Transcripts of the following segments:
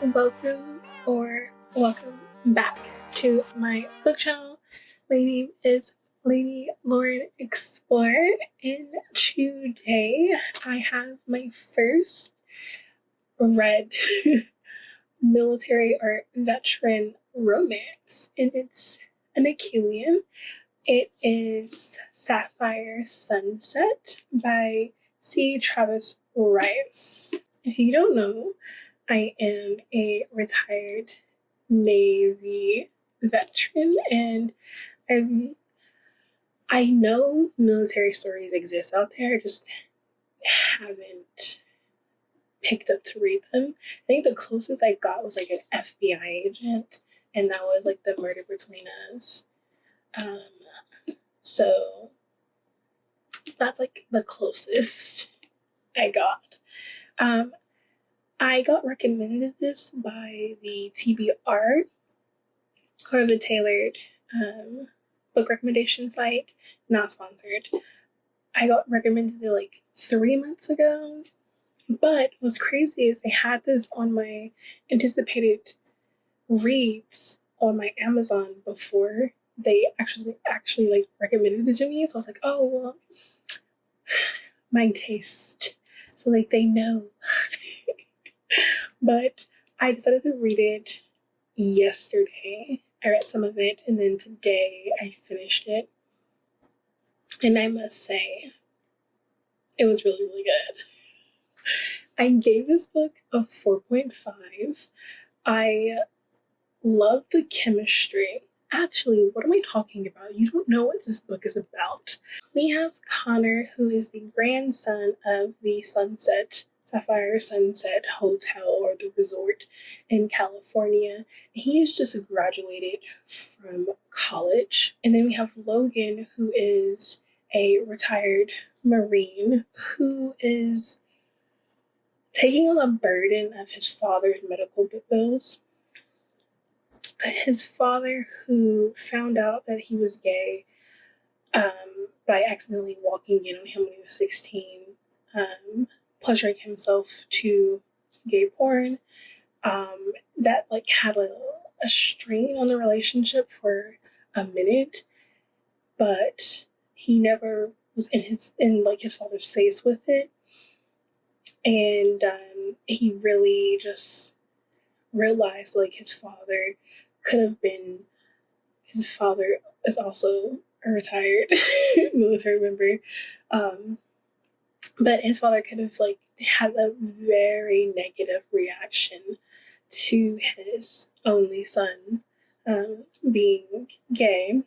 Welcome back to my book channel. My name is Lady Lauren Explorer, and today I have my first read military or veteran romance, and it's an Achillean. It is Sapphire Sunset by C. Travis Rice. If you don't know, I am a retired Navy veteran, and I know military stories exist out there. I just haven't picked up to read them. I think the closest I got was like an FBI agent, and that was like The Murder Between Us. So that's like the closest I got. I got recommended this by the TBR, or the Tailored book recommendation site, not sponsored. I got recommended it like 3 months ago, but what's crazy is they had this on my anticipated reads on my Amazon before they actually like recommended it to me. So I was like, oh well, my taste. So like they know. But I decided to read it yesterday. I read some of it, and then today I finished it. And I must say, it was really, really good. I gave this book a 4.5. I love the chemistry. Actually, what am I talking about? You don't know what this book is about. We have Connor, who is the grandson of the Sapphire Sunset Hotel, or the resort in California. He is just graduated from college. And then we have Logan, who is a retired Marine who is taking on the burden of his father's medical bills. His father, who found out that he was gay by accidentally walking in on him when he was 16, pleasuring himself to gay porn, that like had a strain on the relationship for a minute, but he never was in his father's face with it, and he really just realized like his father is also a retired military member, but his father could have like had a very negative reaction to his only son being gay.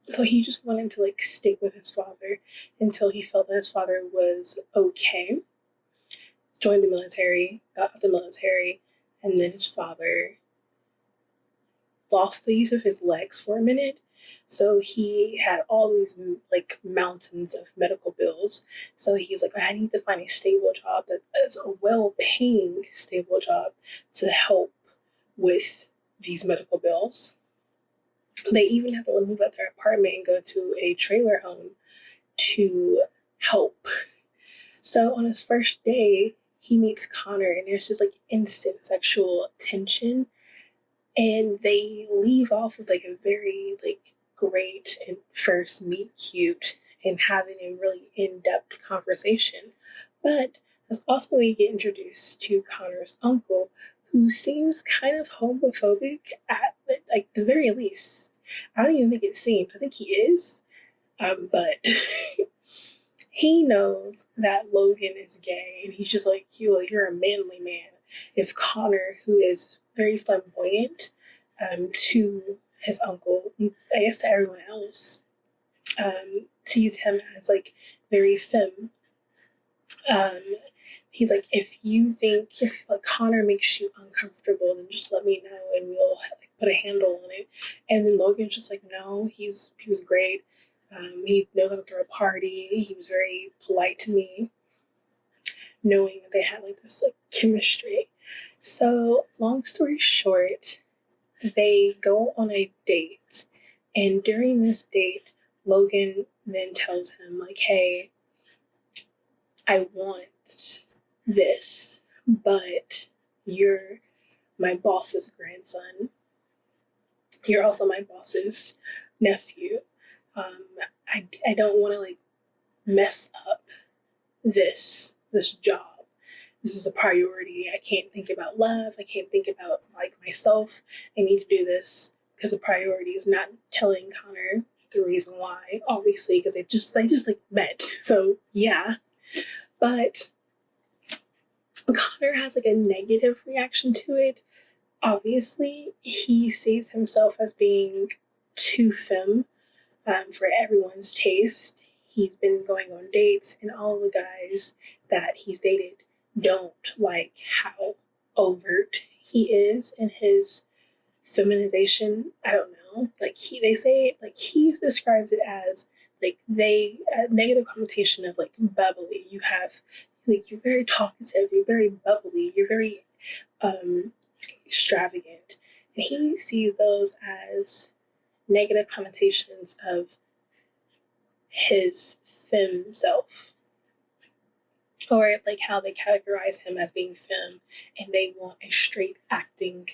So he just wanted to like stick with his father until he felt that his father was okay. Joined the military, got out the military, and then his father lost the use of his legs for a minute. So he had all these like mountains of medical bills. So he's like, I need to find a stable job that is a well-paying stable job to help with these medical bills. They even have to move out their apartment and go to a trailer home to help. So on his first day, he meets Connor, and there's just like instant sexual tension. And they leave off with like a very like great and first meet cute and having a really in-depth conversation. But that's also when you get introduced to Connor's uncle, who seems kind of homophobic at like the very least. I don't even think it seems. I think he is. But he knows that Logan is gay, and he's just like, you're a manly man. If Connor, who is very flamboyant to his uncle, I guess to everyone else, sees him as like very femme. He's like, if like Connor makes you uncomfortable, then just let me know and we'll like put a handle on it. And then Logan's just like, no, he was great. He knows how to throw a party. He was very polite to me, knowing that they had like this like chemistry. So long story short, they go on a date, and during this date, Logan then tells him like, hey, I want this, but you're my boss's grandson. You're also my boss's nephew. I don't want to like mess up this job. This is a priority. I can't think about love. I can't think about like myself. I need to do this because the priority is not telling Connor the reason why, obviously, because they just like met. So yeah. But Connor has like a negative reaction to it. Obviously, he sees himself as being too femme for everyone's taste. He's been going on dates, and all the guys that he's dated don't like how overt he is in his feminization. I don't know. Like they say, like he describes it as like a negative connotation of like bubbly. You have like you're very talkative, you're very bubbly, you're very extravagant, and he sees those as negative connotations of his femme self, or like how they categorize him as being femme and they want a straight acting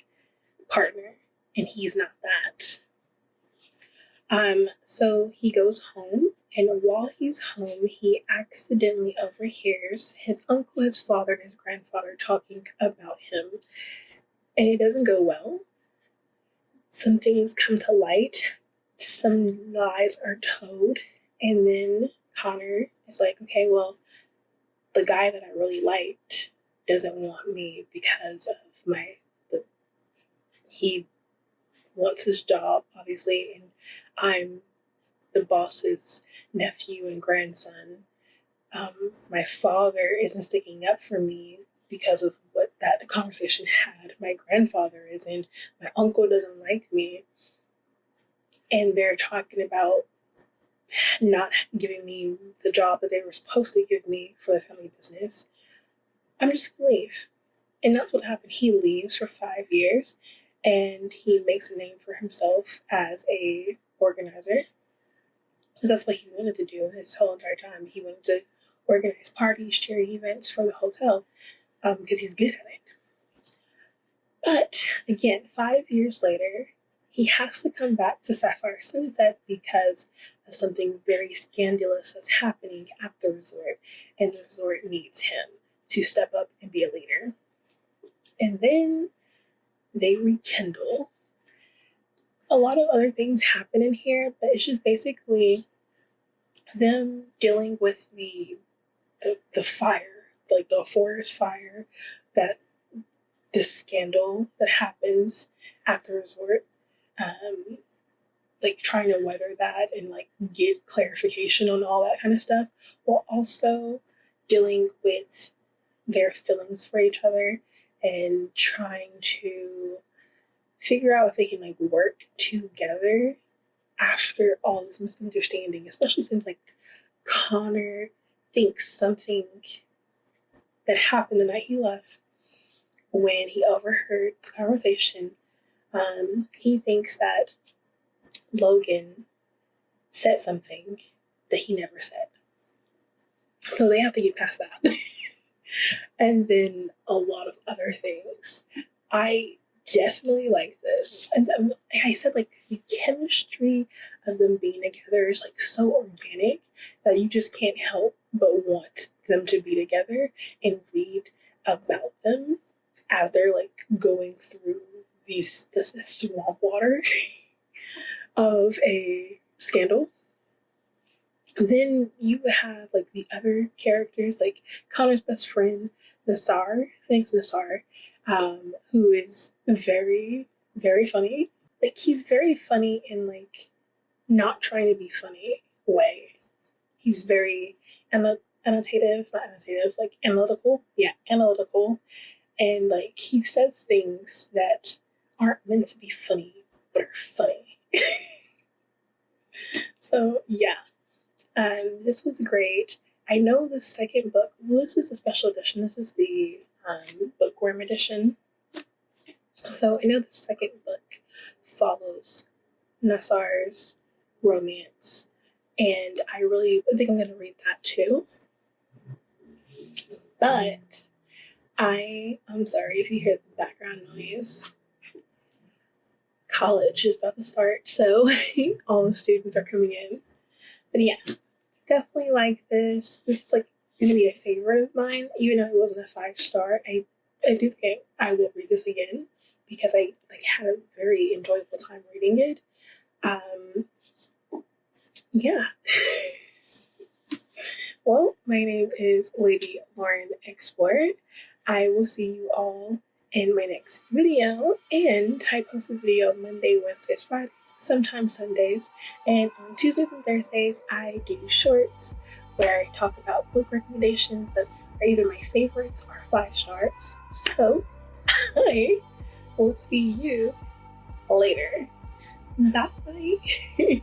partner, and he's not that. So he goes home, and while he's home, he accidentally overhears his uncle, his father, and his grandfather talking about him, and it doesn't go well. Some things come to light, some lies are told, and then Connor is like, okay, well, the guy that I really liked doesn't want me because of he wants his job, obviously, and I'm the boss's nephew and grandson. My father isn't sticking up for me because of what that conversation had. My grandfather isn't. My uncle doesn't like me. And they're talking about not giving me the job that they were supposed to give me for the family business. I'm just going to leave. And that's what happened. He leaves for 5 years, and he makes a name for himself as a organizer, because that's what he wanted to do his whole entire time. He wanted to organize parties, charity events for the hotel, because he's good at it. But again, 5 years later, he has to come back to Sapphire Sunset because of something very scandalous that's happening at the resort, and the resort needs him to step up and be a leader. And then they rekindle. A lot of other things happen in here, but it's just basically them dealing with the fire, like the forest fire, that this scandal that happens at the resort, like trying to weather that and like get clarification on all that kind of stuff, while also dealing with their feelings for each other and trying to figure out if they can like work together after all this misunderstanding, especially since like Connor thinks something that happened the night he left, when he overheard the conversation. He thinks that Logan said something that he never said. So they have to get past that. And then a lot of other things. I definitely like this. And I said, like, the chemistry of them being together is like so organic that you just can't help but want them to be together and read about them as they're like going through this swamp water of a scandal. Then you have like the other characters, like Connor's best friend, Nassar. I think it's Nassar, who is very, very funny. Like he's very funny in like not trying to be funny way. He's very like analytical. Yeah, analytical. And like he says things that aren't meant to be funny, but are funny. So yeah. This was great. I know the second book, well, this is a special edition. This is the bookworm edition. So I know the second book follows Nassar's romance, and I think I'm going to read that too. But I'm sorry if you hear the background noise. College is about to start, so all the students are coming in. But yeah, definitely like this. This is like gonna be a favorite of mine, even though it wasn't a 5-star. I do think I will read this again because I like had a very enjoyable time reading it. Yeah. Well, my name is Lady Lauren Export. I will see you all in my next video, and I post a video Monday, Wednesdays, Fridays, sometimes Sundays, and on Tuesdays and Thursdays I do shorts where I talk about book recommendations that are either my favorites or 5 stars. So I will see you later. Bye.